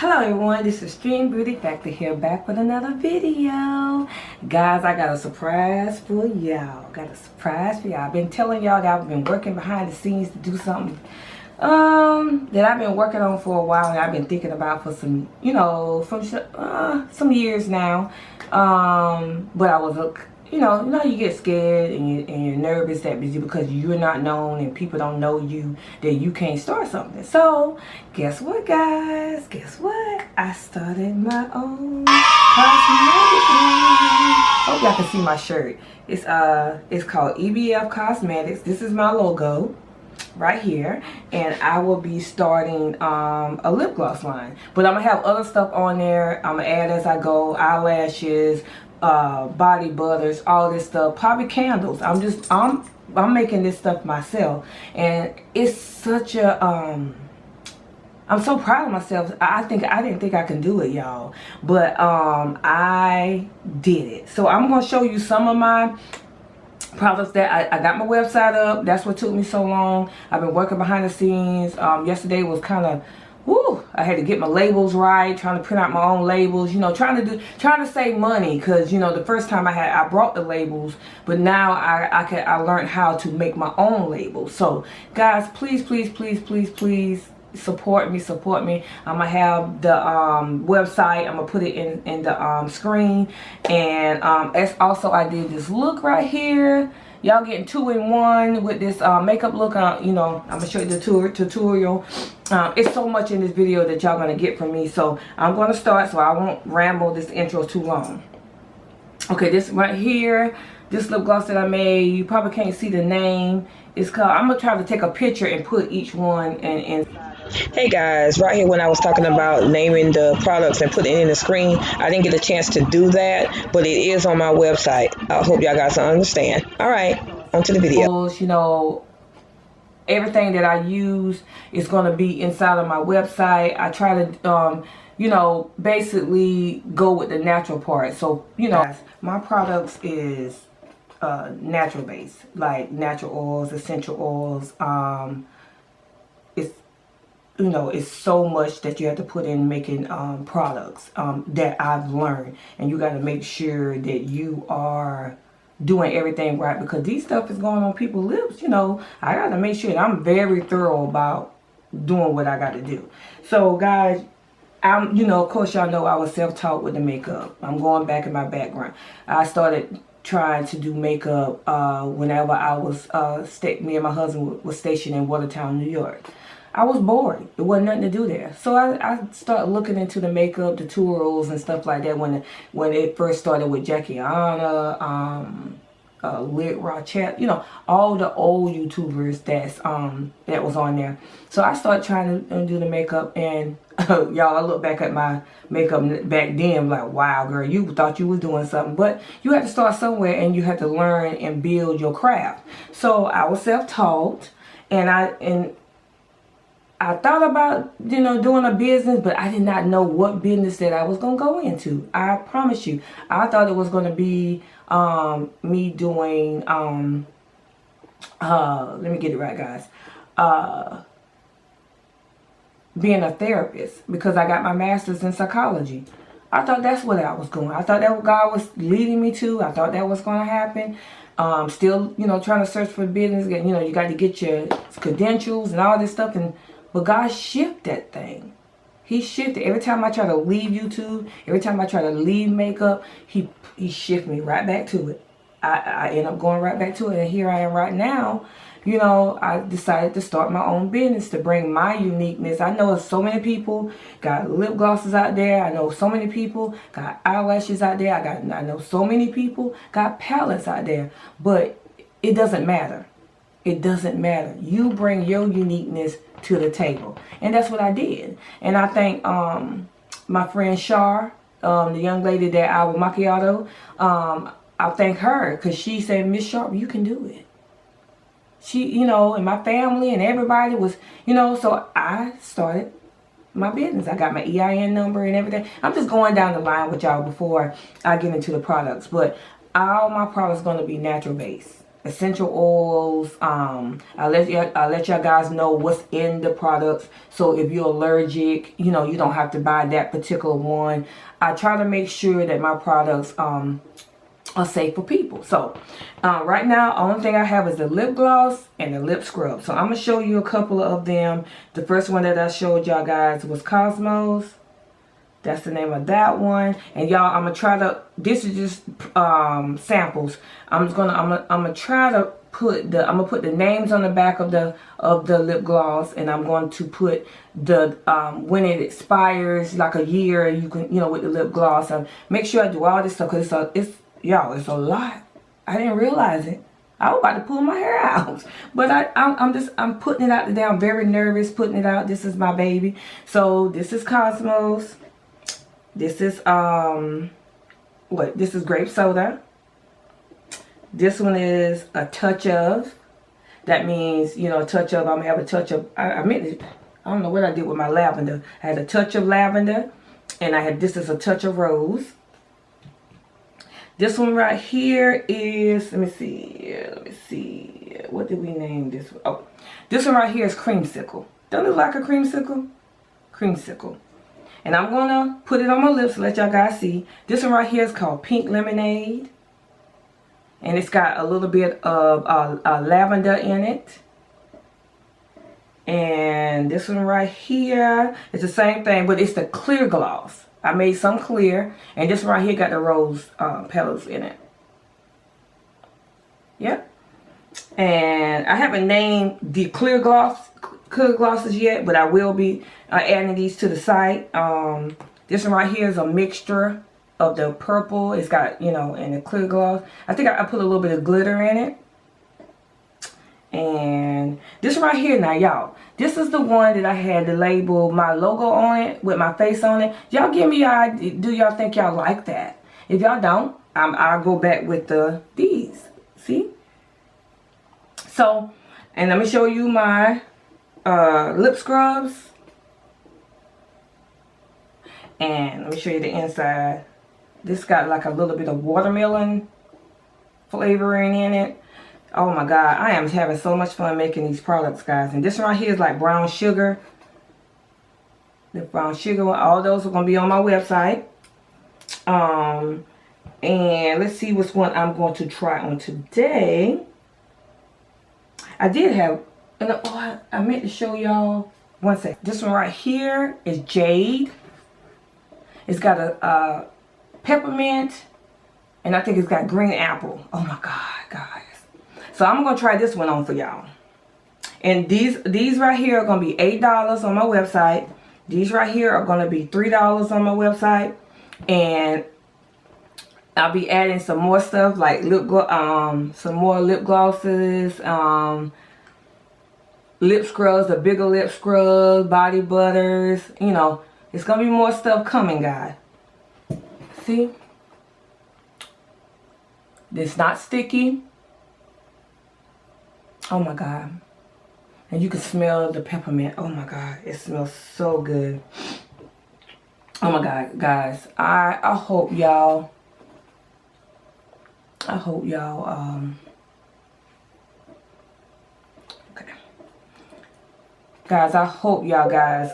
Hello everyone, this is Stream Beauty Factor here, back with another video. Guys, I got a surprise for y'all. I've been telling y'all that I've been working behind the scenes to do something that I've been working on for a while, and I've been thinking about for some, some years now. But I was you know you get scared and you're nervous that because you're not known and people don't know you, that you can't start something. So guess what, guys? Guess what? I started my own cosmetic line. Hope y'all can see my shirt. It's called EBF Cosmetics. This is my logo right here, and I will be starting a lip gloss line, but I'm gonna have other stuff on there. I'm gonna add as I go, eyelashes, body butters, all this stuff, probably candles. I'm making this stuff myself, and it's such a I'm so proud of myself. I didn't think I can do it, y'all, but I did it. So I'm gonna show you some of my products that I got my website up. That's what took me so long. I've been working behind the scenes. Yesterday was kind of, I had to get my labels right, trying to print out my own labels, trying to save money, because the first time I brought the labels, but now I learned how to make my own labels. So guys, please support me. I'm gonna have the website. I'm gonna put it in the screen, and as also I did this look right here. Y'all getting 2-in-1 with this makeup look. I'm gonna show you the tutorial. It's so much in this video that y'all gonna get from me, so I'm gonna start so I won't ramble this intro too long. Okay, this right here, this lip gloss that I made, you probably can't see the name. It's called, I'm gonna try to take a picture and put each one in. Hey guys, right here when I was talking about naming the products and putting it in the screen, I didn't get a chance to do that, but it is on my website. I hope y'all guys understand. Alright, on to the video. Everything that I use is going to be inside of my website. I try to, basically go with the natural part. So, my products is natural based, like natural oils, essential oils. It's so much that you have to put in making products that I've learned, and you got to make sure that you are doing everything right, because these stuff is going on people's lips. I got to make sure that I'm very thorough about doing what I got to do. So guys, of course y'all know I was self-taught with the makeup. I'm going back in my background. I started trying to do makeup whenever I was me and my husband was stationed in Watertown, New York. I was bored. There wasn't nothing to do there. So I started looking into the makeup, the tutorials and stuff like that when it first started with Jackie Anna, Lit Raw Chat, all the old YouTubers that was on there. So I started trying to do the makeup, and y'all, I look back at my makeup back then like, wow, girl, you thought you was doing something. But you had to start somewhere, and you had to learn and build your craft. So I was self-taught, and I thought about, doing a business, but I did not know what business that I was going to go into. I promise you. I thought it was going to be me doing, let me get it right, guys. Being a therapist, because I got my master's in psychology. I thought that's what I was going. I thought that what God was leading me to. I thought that was going to happen. Still, trying to search for business. You got to get your credentials and all this stuff, but God shifted that thing. He shifted. Every time I try to leave YouTube, every time I try to leave makeup, he shifted me right back to it. I end up going right back to it, and here I am right now. I decided to start my own business to bring my uniqueness. I know so many people got lip glosses out there. I know so many people got eyelashes out there. I know so many people got palettes out there. But it doesn't matter. It doesn't matter. You bring your uniqueness to the table, and that's what I did. And I thank my friend Shar, the young lady that I was macchiato. I thank her, because she said, Miss Sharp, you can do it. She, and my family and everybody was, so I started my business. I got my EIN number and everything. I'm just going down the line with y'all before I get into the products, but all my products going to be natural based. essential oils. I let y'all guys know what's in the products. So if you're allergic, you know, you don't have to buy that particular one. I try to make sure that my products are safe for people. So right now, only thing I have is the lip gloss and the lip scrub. So I'm gonna show you a couple of them. The first one that I showed y'all guys was Cosmos. That's the name of that one. And y'all, I'm gonna try to, this is just samples. I'm gonna try to put the names on the back of the lip gloss, and I'm going to put the when it expires, like a year, you can, you know, with the lip gloss. Make sure I do all this stuff, because it's a lot. I didn't realize it. I was about to pull my hair out, but I'm putting it out today. I'm very nervous putting it out. This is my baby. So this is Cosmos. This is this is grape soda. This one is a touch of. That means, you know, a touch of, I'm gonna have a touch of, I don't know what I did with my lavender. I had a touch of lavender, and this is a touch of rose. This one right here is, let me see, what did we name this one? Oh, this one right here is creamsicle. Doesn't it look like a creamsicle? Creamsicle. And I'm gonna put it on my lips to let y'all guys see. This one right here is called Pink Lemonade. And it's got a little bit of lavender in it. And this one right here, it's the same thing, but it's the clear gloss. I made some clear. And this one right here got the rose petals in it. Yep. And I haven't named the clear glosses yet, but I will be adding these to the site. This one right here is a mixture of the purple. It's got, you know, and the clear gloss. I think I put a little bit of glitter in it. And this right here, now y'all, this is the one that I had to label my logo on it with my face on it. Y'all give me your idea. Do y'all think y'all like that? If y'all don't, I'll go back with these. See? So, and let me show you my lip scrubs. And let me show you the inside. This got like a little bit of watermelon flavoring in it. Oh my God, I am having so much fun making these products, guys. And this one right here is like brown sugar. The brown sugar one, all those are going to be on my website. And let's see which one I'm going to try on today. I did have, I meant to show y'all, one second. This one right here is Jade. It's got a peppermint, and I think it's got green apple. Oh my God, guys. So I'm going to try this one on for y'all. And these right here are going to be $8 on my website. These right here are going to be $3 on my website. And I'll be adding some more stuff like some more lip glosses, lip scrubs, the bigger lip scrubs, body butters. You know, it's going to be more stuff coming, guys. See? It's not sticky. Oh my God. And you can smell the peppermint. Oh my God. It smells so good. Oh my God, guys. I hope y'all. Okay. Guys, I hope y'all guys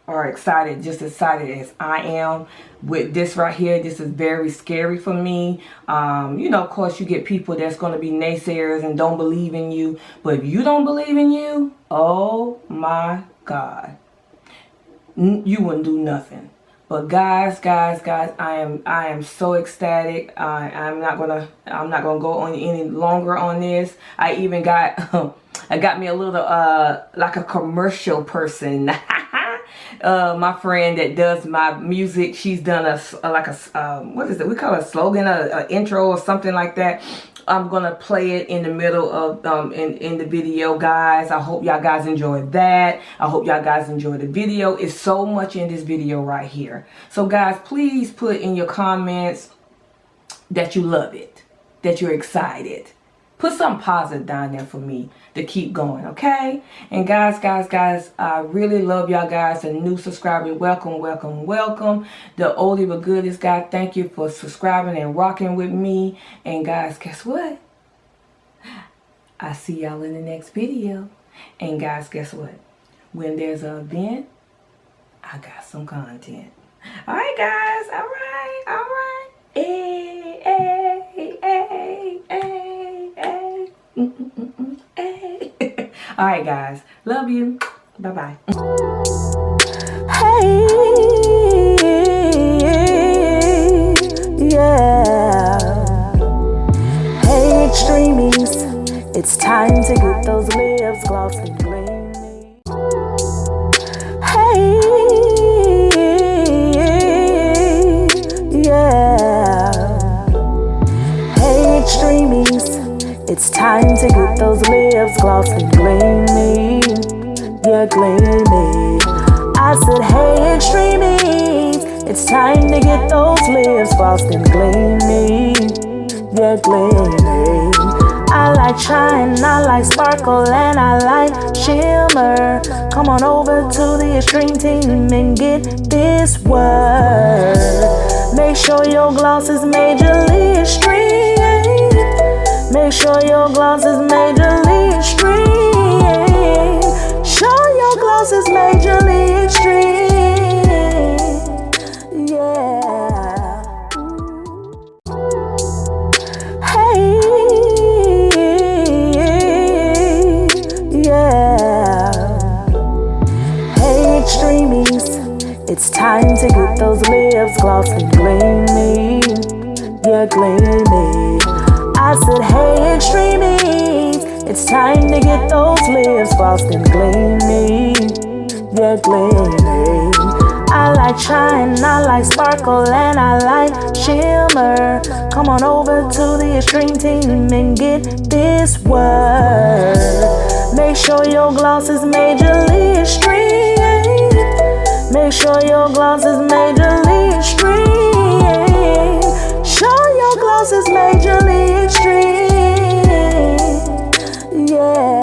are excited, just as excited as I am with this right here. This is very scary for me. You know, of course, you get people that's going to be naysayers and don't believe in you. But if you don't believe in you, oh my God, you wouldn't do nothing. But guys, I am so ecstatic. I'm not gonna go on any longer on this. I even got I got me a little like a commercial person. My friend that does my music, she's done what is it? We call it a slogan, a intro or something like that. I'm gonna play it in the middle of in the video, guys. I hope y'all guys enjoyed that. I hope y'all guys enjoyed the video. It's so much in this video right here. So guys, please put in your comments that you love it, that you're excited. Put something positive down there for me to keep going, okay? And guys, I really love y'all guys. The new subscribers, welcome. The oldie but goodies, guys, thank you for subscribing and rocking with me. And guys, guess what? I'll see y'all in the next video. And guys, guess what? When there's an event, I got some content. Alright guys, alright. Hey, hey, hey, hey, hey. Hey. Alright guys, love you. Bye-bye. Hey, yeah. Hey, extremies, it's time to get those lips glossed and gleaming. Hey, yeah. Hey, extremies, it's time to get those lips glossed and gleaming. Yeah, gleaming. I said, hey, extremies, it's time to get those lips glossed and gleaming. Yeah, gleaming. I like shine, I like sparkle, and I like shimmer. Come on over to the extreme team and get this word. Make sure your gloss is majorly extreme. Make sure your gloss is majorly extreme. Show your gloss is majorly extreme. Yeah. Hey, yeah. Hey, extremies, it's time to get those lips glossed and gleaming. Yeah, gleaming. I said, hey, extremies, it's time to get those lips glossed and gleaming. Yeah, gleaming. I like shine, I like sparkle, and I like shimmer. Come on over to the extreme team and get this word. Make sure your gloss is majorly extreme. Make sure your gloss is majorly extreme. Show your gloss is majorly extreme. Yeah.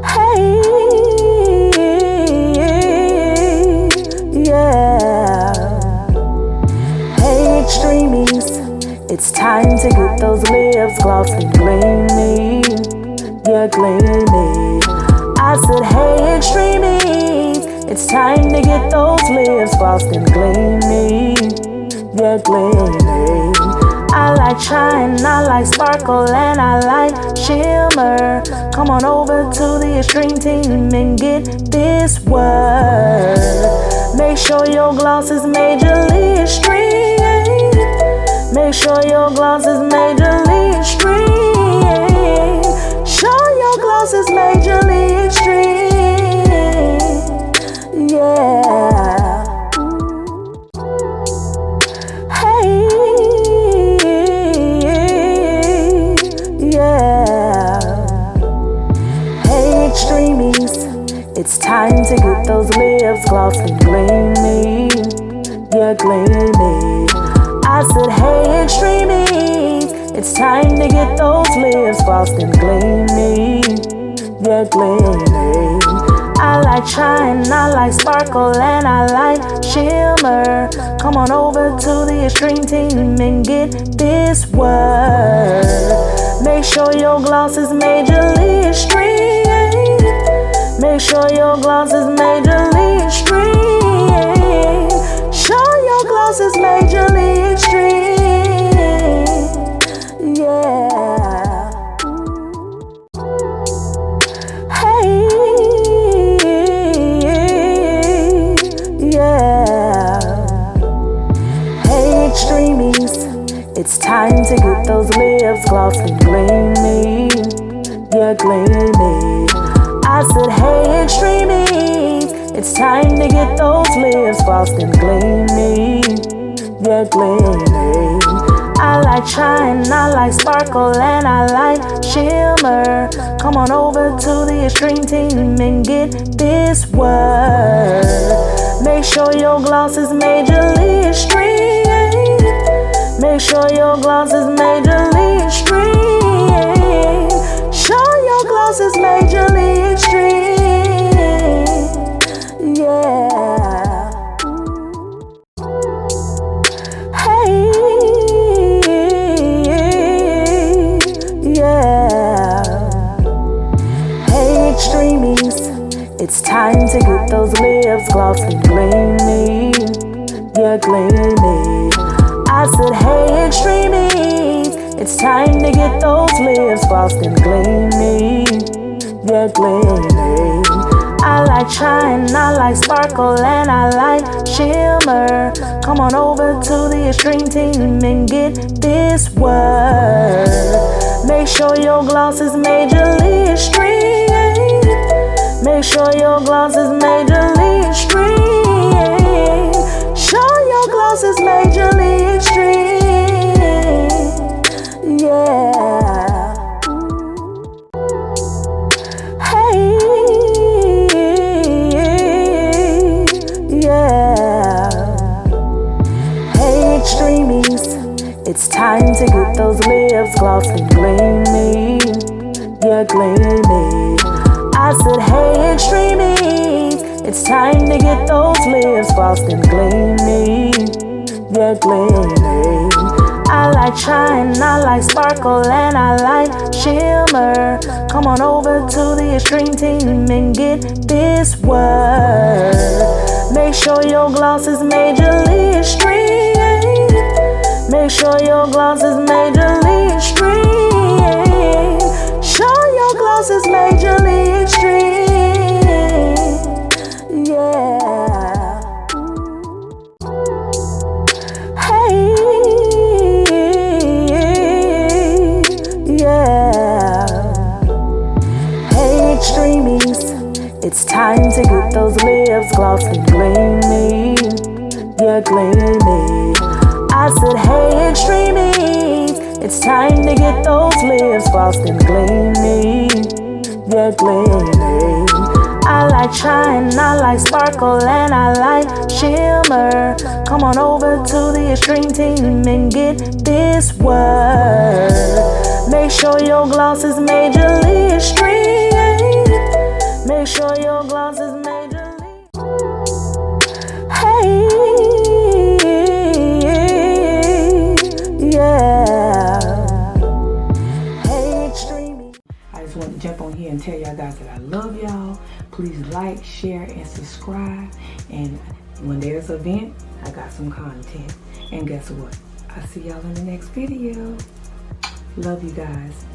Hey, yeah. Hey, extremies, it's time to get those lips glossed and gleaming. Yeah, gleaming. I said, hey, extremies, it's time to get those lips glossed and gleaming. Yeah, gleaming. I like shine, I like sparkle, and I like shimmer. Come on over to the extreme team and get this word. Make sure your gloss is majorly extreme. Make sure your gloss is majorly extreme. Show your gloss is majorly extreme. Yeah. Hey, yeah. Hey, extremies, it's time to get those lips glossed and gleaming. Yeah, gleaming. I said, hey, extremies, it's time to get those lips glossed and gleaming. Yeah, gleaming. I like shine, I like sparkle, and I like shimmer. Come on over to the extreme team and get this word. Make sure your gloss is majorly extreme. Make sure your gloss is majorly extreme. Show your gloss is majorly extreme. Yeah. Hey, yeah. Hey, extremies, it's time to get those lips glossed and gleaming. Yeah, gleaming. I said, hey, extremies, it's time to get those lips glossed and gleaming. Yeah, gleaming. I like shine, I like sparkle, and I like shimmer. Come on over to the extreme team and get this word. Make sure your gloss is majorly extreme. Make sure your gloss is majorly extreme. Show your gloss is majorly extreme. Yeah. Hey, get those lips glossy, gleamy, yeah, gleamy. I said, hey, extremies, it's time to get those lips glossy, gleamy, yeah, gleamy. I like shine, I like sparkle, and I like shimmer. Come on over to the extreme team and get this word. Make sure your gloss is majorly extreme. Make sure your gloss is majorly extreme. Show your gloss is majorly extreme. Yeah. Hey. Yeah. Hey, extremies, it's time to get those lips glossy, gleamy, yeah, gleamy. I said, hey, extremies, it's time to get those lips glossy, gleamy, yeah, gleamy. I like shine, I like sparkle, and I like shimmer. Come on over to the extreme team and get this word. Make sure your gloss is majorly extreme. Make sure your gloss is majorly extreme. Show your gloss is majorly extreme. Yeah. Hey. Yeah. Hey, extremies, it's time to get those lips glossy, gleamy, yeah, gleamy. I said, hey, extremies, it's time to get those lips glossy, gleamy, yeah, gleamy. I like shine, I like sparkle, and I like shimmer. Come on over to the extreme team and get this word. Make sure your gloss is majorly extreme. Make sure your gloss is majorly. Hey, yeah. Hey, extreme. I just want to jump on here and tell y'all guys that I love y'all. Please like, share, and subscribe. And when there's an event, I got some content. And guess what? I'll see y'all in the next video. Love you guys.